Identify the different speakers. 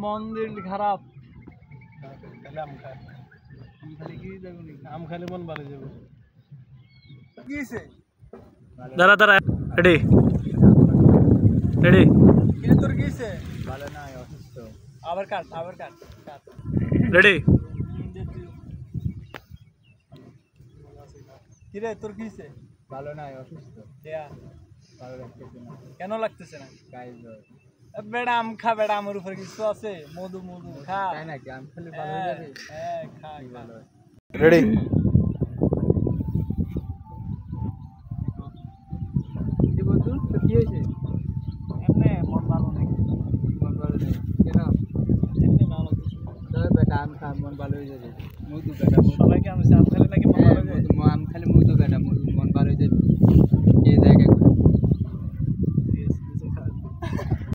Speaker 1: মন্দির খারাপ
Speaker 2: আম খালি মন ভালো যাবে
Speaker 3: দাঁড়া দাঁড়া রেডি রেডি
Speaker 1: তোর কিছে
Speaker 2: ভালো না অসুস্থ
Speaker 1: আবার কাট
Speaker 3: রেডি
Speaker 1: কিরে তোর কিছে
Speaker 2: ভালো না অসুস্থ ভালো লাগতেছে না
Speaker 1: কেন লাগতেছে না
Speaker 2: গায়ে জ্বর
Speaker 1: বেড়া আম খা বেড়া আমার উপরে কিছু আছে মধু খা
Speaker 2: তাই নাকি আম খেলে ভালো হয়ে যাবে
Speaker 1: হ্যাঁ খা
Speaker 2: ভালো
Speaker 3: রেডি
Speaker 2: কি বন্ধু তো কি হয়েছে
Speaker 1: এমনি মন ভালো নেই
Speaker 2: মন ভালো নেই কেন
Speaker 1: এমনি ভালো লাগতেছে
Speaker 2: তবে বেটা আম খা মন ভালো হয়ে যাবে মধু বেটা
Speaker 1: সবাইকে আমি আম খেলে